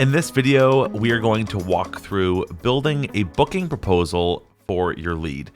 In this video, we are going to walk through building a booking proposal for your lead.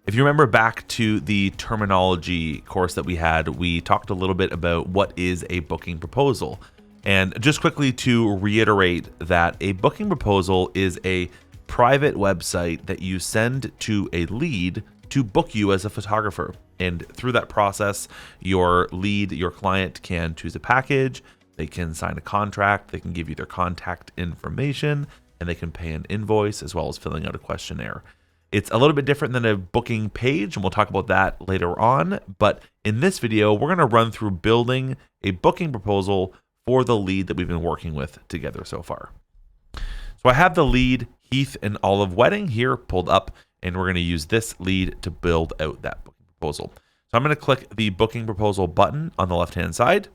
If you remember back to the terminology course that we had, we talked a little bit about what is a booking proposal. And just quickly to reiterate that a booking proposal is a private website that you send to a lead to book you as a photographer. And through that process, your lead, your client can choose a package, they can sign a contract, they can give you their contact information, and they can pay an invoice as well as filling out a questionnaire. It's a little bit different than a booking page, and we'll talk about that later on. But in this video, we're going to run through building a booking proposal for the lead that we've been working with together so far. So I have the lead Heath and Olive Wedding here pulled up, and we're going to use this lead to build out that booking proposal. So I'm going to click the booking proposal button on the left-hand side.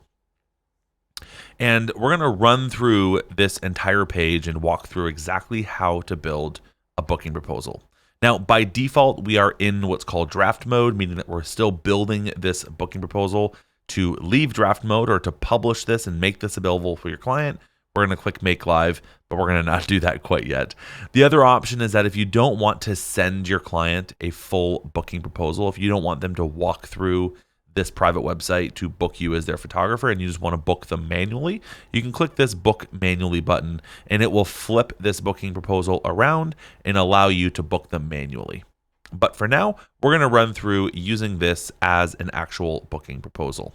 And we're going to run through this entire page and walk through exactly how to build a booking proposal. Now, by default, we are in what's called draft mode, meaning that we're still building this booking proposal. To leave draft mode or to publish this and make this available for your client, we're going to click Make Live, but we're going to not do that quite yet. The other option is that if you don't want to send your client a full booking proposal, if you don't want them to walk through this private website to book you as their photographer and you just want to book them manually, you can click this Book Manually button and it will flip this booking proposal around and allow you to book them manually. But for now, we're going to run through using this as an actual booking proposal.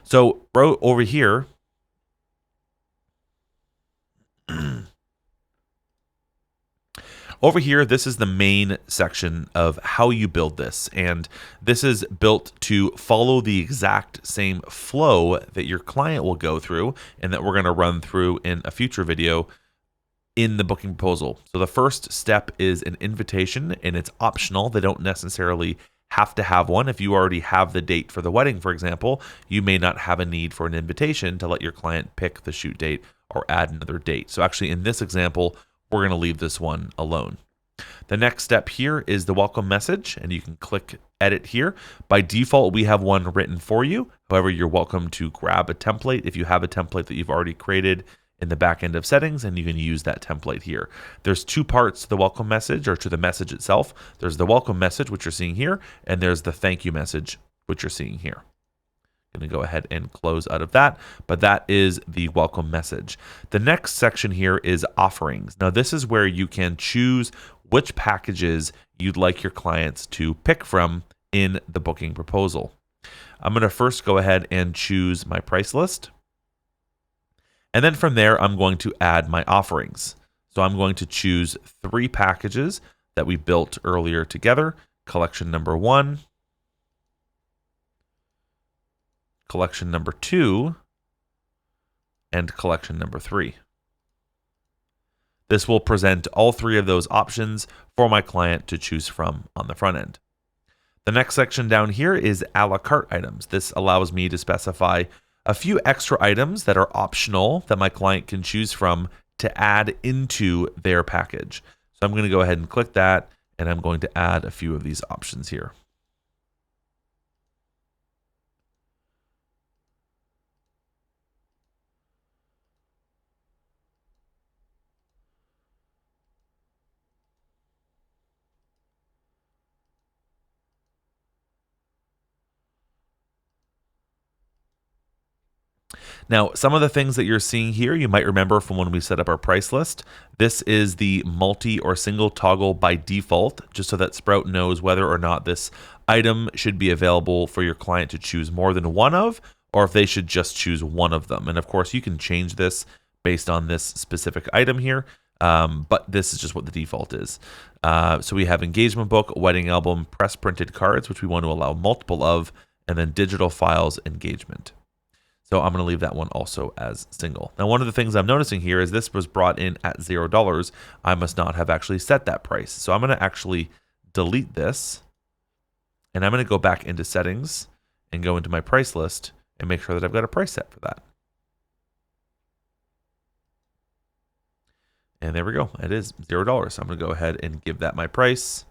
So over here, this is the main section of how you build this. And this is built to follow the exact same flow that your client will go through and that we're going to run through in a future video in the booking proposal. So the first step is an invitation, and it's optional. They don't necessarily have to have one. If you already have the date for the wedding, for example, you may not have a need for an invitation to let your client pick the shoot date or add another date. So actually in this example, we're going to leave this one alone. The next step here is the welcome message, and you can click edit here. By default, we have one written for you. However, you're welcome to grab a template if you have a template that you've already created in the back end of settings, and you can use that template here. There's two parts to the welcome message, or to the message itself. There's the welcome message, which you're seeing here, and there's the thank you message, which you're seeing here. I'm going to go ahead and close out of that, but that is the welcome message. The next section here is offerings. Now, this is where you can choose which packages you'd like your clients to pick from in the booking proposal. I'm going to first go ahead and choose my price list. And then from there, I'm going to add my offerings. So I'm going to choose 3 packages that we built earlier together. Collection number 1, collection number 2, and collection number 3. This will present all 3 of those options for my client to choose from on the front end. The next section down here is a la carte items. This allows me to specify a few extra items that are optional that my client can choose from to add into their package. So I'm going to go ahead and click that, and I'm going to add a few of these options here. Now, some of the things that you're seeing here, you might remember from when we set up our price list. This is the multi or single toggle by default, just so that Sprout knows whether or not this item should be available for your client to choose more than one of, or if they should just choose one of them. And of course, you can change this based on this specific item here, but this is just what the default is. So we have engagement book, wedding album, press printed cards, which we want to allow multiple of, and then digital files engagement. So I'm going to leave that one also as single. Now, one of the things I'm noticing here is this was brought in at $0. I must not have actually set that price. So I'm going to actually delete this, and I'm going to go back into settings and go into my price list and make sure that I've got a price set for that. And there we go. It is $0. So I'm going to go ahead and give that my price.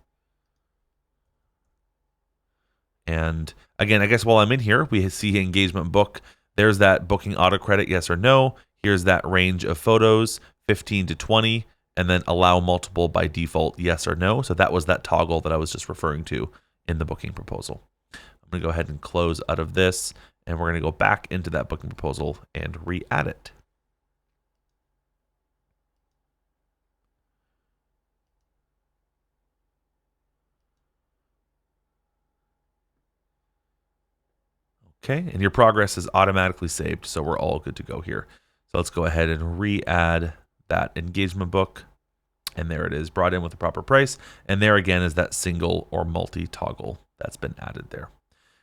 And again, I guess while I'm in here, we see engagement book. There's that booking auto credit, yes or no. Here's that range of photos, 15 to 20, and then allow multiple by default, yes or no. So that was that toggle that I was just referring to in the booking proposal. I'm going to go ahead and close out of this, and we're going to go back into that booking proposal and re-add it. Okay, and your progress is automatically saved, so we're all good to go here. So let's go ahead and re-add that engagement book. And there it is, brought in with the proper price. And there again is that single or multi toggle that's been added there.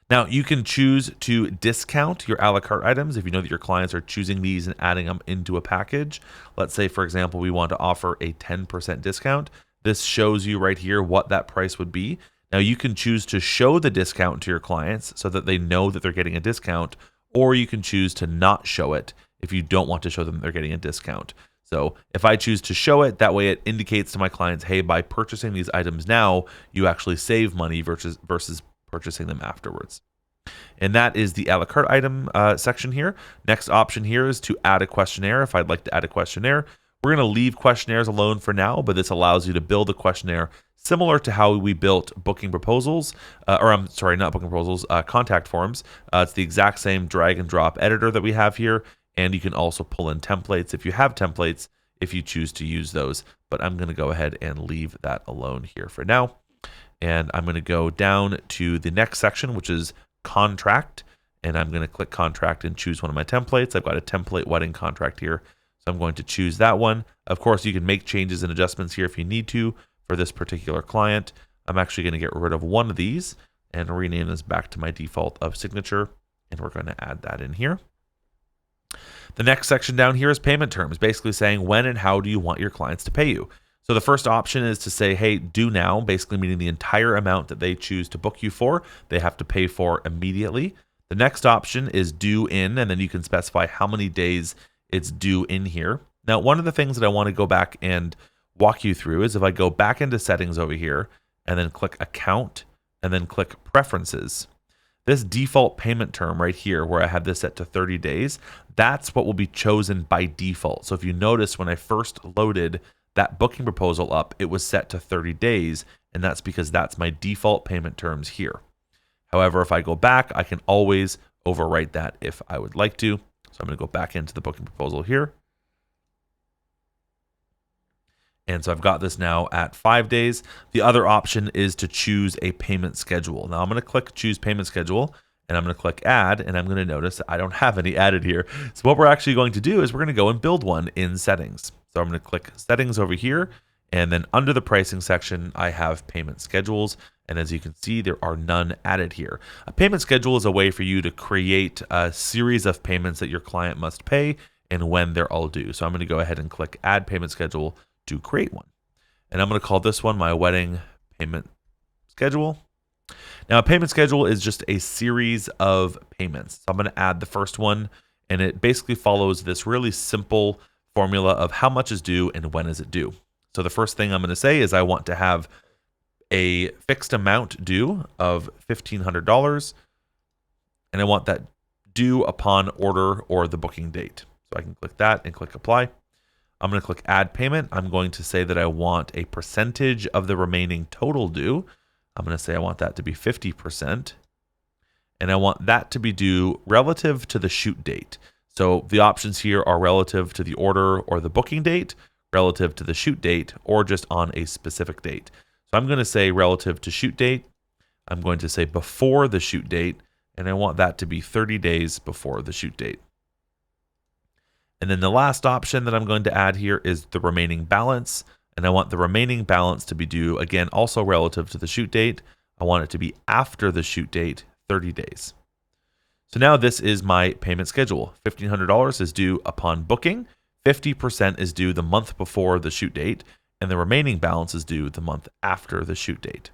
Now you can choose to discount your a la carte items if you know that your clients are choosing these and adding them into a package. Let's say, for example, we want to offer a 10% discount. This shows you right here what that price would be. Now you can choose to show the discount to your clients so that they know that they're getting a discount, or you can choose to not show it if you don't want to show them they're getting a discount. So if I choose to show it, that way it indicates to my clients, hey, by purchasing these items now, you actually save money versus purchasing them afterwards. And that is the a la carte item section here. Next option here is to add a questionnaire. If I'd like to add a questionnaire, we're going to leave questionnaires alone for now, but this allows you to build a questionnaire similar to how we built booking proposals, not booking proposals, contact forms. It's the exact same drag and drop editor that we have here. And you can also pull in templates if you have templates, if you choose to use those. But I'm going to go ahead and leave that alone here for now. And I'm going to go down to the next section, which is contract. And I'm going to click contract and choose one of my templates. I've got a template wedding contract here. So I'm going to choose that one. Of course, you can make changes and adjustments here if you need to for this particular client. I'm actually going to get rid of one of these and rename this back to my default of signature. And we're going to add that in here. The next section down here is payment terms, basically saying when and how do you want your clients to pay you. So the first option is to say, hey, due now, basically meaning the entire amount that they choose to book you for, they have to pay for immediately. The next option is due in, and then you can specify how many days it's due in here. Now, one of the things that I want to go back and walk you through is if I go back into settings over here and then click account and then click preferences. This default payment term right here, where I have this set to 30 days, that's what will be chosen by default. So if you notice, when I first loaded that booking proposal up, it was set to 30 days, and that's because that's my default payment terms here. However, if I go back, I can always overwrite that if I would like to. So I'm going to go back into the booking proposal here. And so I've got this now at 5 days. The other option is to choose a payment schedule. Now I'm going to click choose payment schedule, and I'm going to click add, and I'm going to notice that I don't have any added here. So what we're actually going to do is we're going to go and build one in settings. So I'm going to click settings over here, and then under the pricing section, I have payment schedules. And as you can see, there are none added here. A payment schedule is a way for you to create a series of payments that your client must pay and when they're all due. So I'm going to go ahead and click add payment schedule to create one. And I'm going to call this one my wedding payment schedule. Now, a payment schedule is just a series of payments. So I'm going to add the first one, and it basically follows this really simple formula of how much is due and when is it due. So the first thing I'm going to say is I want to have a fixed amount due of $1,500, and I want that due upon order or the booking date. So I can click that and click apply. I'm going to click add payment. I'm going to say that I want a percentage of the remaining total due. I'm going to say I want that to be 50%. And I want that to be due relative to the shoot date. So the options here are relative to the order or the booking date, relative to the shoot date, or just on a specific date. So I'm going to say relative to shoot date. I'm going to say before the shoot date, and I want that to be 30 days before the shoot date. And then the last option that I'm going to add here is the remaining balance. And I want the remaining balance to be due, again, also relative to the shoot date. I want it to be after the shoot date, 30 days. So now this is my payment schedule. $1,500 is due upon booking. 50% is due the month before the shoot date. And the remaining balance is due the month after the shoot date.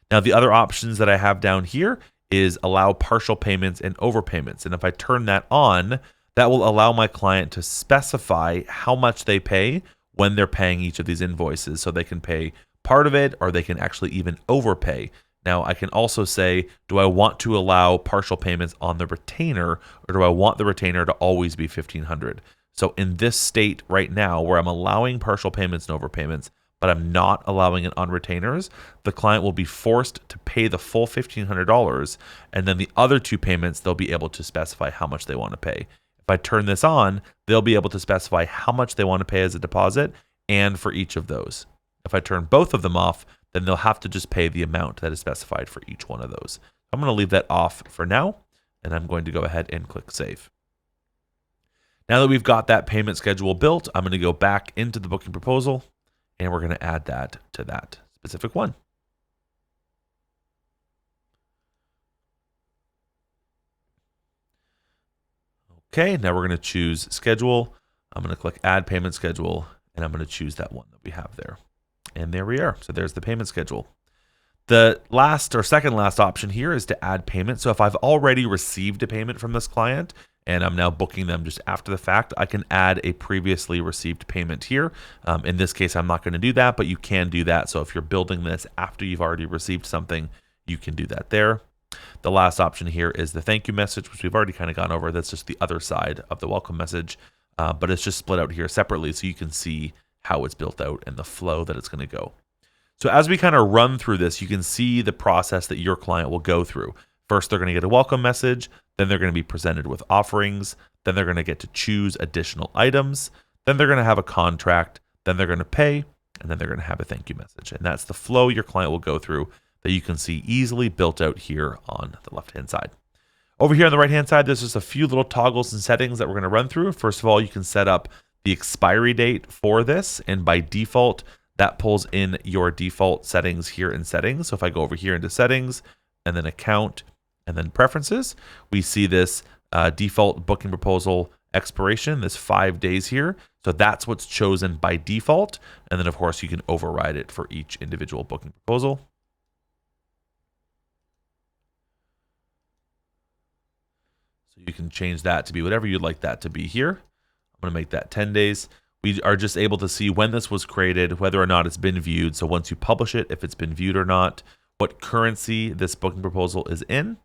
Now, the other options that I have down here is allow partial payments and overpayments. And if I turn that on, that will allow my client to specify how much they pay when they're paying each of these invoices. So they can pay part of it, or they can actually even overpay. Now, I can also say, do I want to allow partial payments on the retainer, or do I want the retainer to always be $1,500? So in this state right now, where I'm allowing partial payments and overpayments, but I'm not allowing it on retainers, the client will be forced to pay the full $1,500, and then the other two payments, they'll be able to specify how much they want to pay. If I turn this on, they'll be able to specify how much they want to pay as a deposit and for each of those. If I turn both of them off, then they'll have to just pay the amount that is specified for each one of those. I'm going to leave that off for now, and I'm going to go ahead and click Save. Now that we've got that payment schedule built, I'm going to go back into the booking proposal, and we're going to add that to that specific one. Okay, now we're going to choose Schedule. I'm going to click Add Payment Schedule, and I'm going to choose that one that we have there. And there we are. So there's the payment schedule. The last or second last option here is to add payment. So if I've already received a payment from this client and I'm now booking them just after the fact, I can add a previously received payment here. In this case, I'm not going to do that, but you can do that. So if you're building this after you've already received something, you can do that there. The last option here is the thank you message, which we've already kind of gone over. That's just the other side of the welcome message, but it's just split out here separately so you can see how it's built out and the flow that it's going to go. So as we kind of run through this, you can see the process that your client will go through. First, they're going to get a welcome message. Then they're going to be presented with offerings. Then they're going to get to choose additional items. Then they're going to have a contract. Then they're going to pay. And then they're going to have a thank you message. And that's the flow your client will go through that you can see easily built out here on the left-hand side. Over here on the right-hand side, there's just a few little toggles and settings that we're going to run through. First of all, you can set up the expiry date for this. And by default, that pulls in your default settings here in settings. So if I go over here into settings and then account and then preferences, we see this default booking proposal expiration, this 5 days here. So that's what's chosen by default. And then of course you can override it for each individual booking proposal. So you can change that to be whatever you'd like that to be here. I'm going to make that 10 days. We are just able to see when this was created, whether or not it's been viewed. So once you publish it, if it's been viewed or not, what currency this booking proposal is in.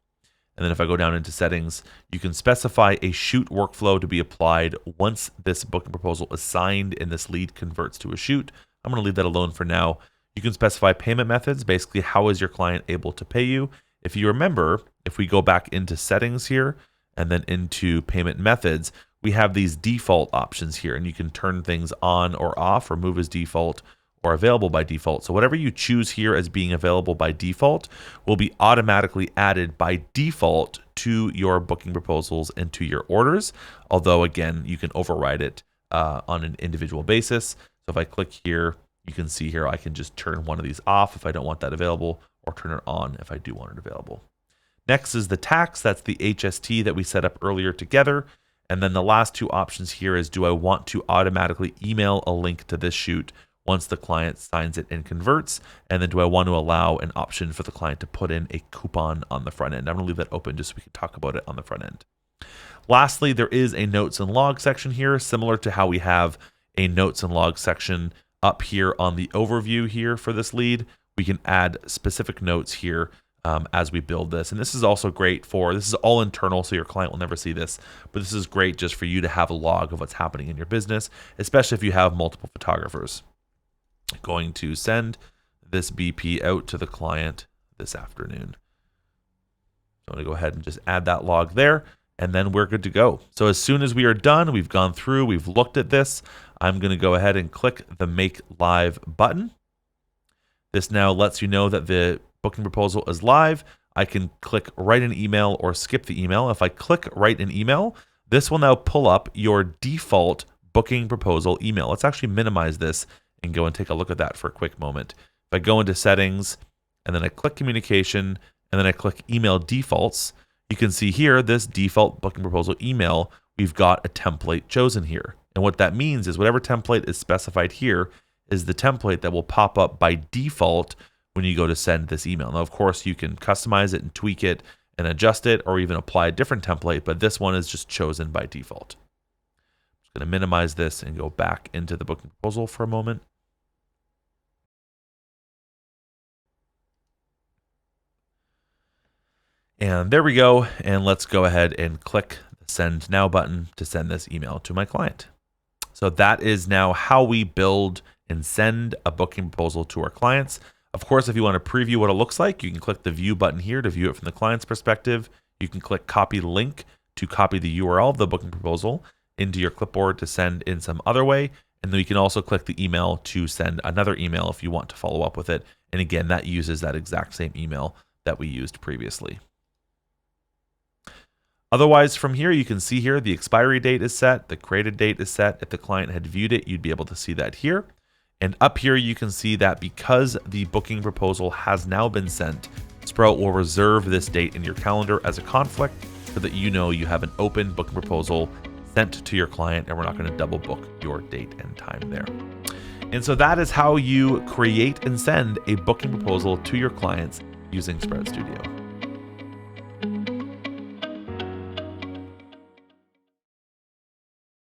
And then if I go down into settings, you can specify a shoot workflow to be applied once this booking proposal is signed and this lead converts to a shoot. I'm going to leave that alone for now. You can specify payment methods. Basically, how is your client able to pay you? If you remember, if we go back into settings here and then into payment methods, we have these default options here, and you can turn things on or off, remove as default or available by default. So whatever you choose here as being available by default will be automatically added by default to your booking proposals and to your orders. Although again, you can override it on an individual basis. So if I click here, you can see here, I can just turn one of these off if I don't want that available, or turn it on if I do want it available. Next is the tax. That's the HST that we set up earlier together. And then the last two options here is, do I want to automatically email a link to this shoot once the client signs it and converts? And then do I want to allow an option for the client to put in a coupon on the front end? I'm going to leave that open just so we can talk about it on the front end. Lastly, there is a notes and logs section here, similar to how we have a notes and logs section up here on the overview here for this lead. We can add specific notes here as we build this. And this is also great for, this is all internal, so your client will never see this, but this is great just for you to have a log of what's happening in your business, especially if you have multiple photographers. Going to send this BP out to the client this afternoon. So I'm going to go ahead and just add that log there, and then we're good to go. So as soon as we are done, we've gone through, we've looked at this, I'm going to go ahead and click the Make Live button. This now lets you know that the booking proposal is live. I can click write an email or skip the email. If I click write an email, this will now pull up your default booking proposal email. Let's actually minimize this and go and take a look at that for a quick moment. If I go into settings and then I click communication and then I click email defaults, you can see here this default booking proposal email, we've got a template chosen here. And what that means is whatever template is specified here is the template that will pop up by default when you go to send this email. Now, of course, you can customize it and tweak it and adjust it, or even apply a different template, but this one is just chosen by default. I'm just going to minimize this and go back into the booking proposal for a moment. And there we go. And let's go ahead and click the Send Now button to send this email to my client. So that is now how we build and send a booking proposal to our clients. Of course, if you want to preview what it looks like, you can click the view button here to view it from the client's perspective. You can click copy link to copy the URL of the booking proposal into your clipboard to send in some other way. And then you can also click the email to send another email if you want to follow up with it. And again, that uses that exact same email that we used previously. Otherwise, from here, you can see here the expiry date is set, the created date is set. If the client had viewed it, you'd be able to see that here. And up here, you can see that because the booking proposal has now been sent, Sprout will reserve this date in your calendar as a conflict so that you know you have an open booking proposal sent to your client and we're not going to double book your date and time there. And so that is how you create and send a booking proposal to your clients using Sprout Studio.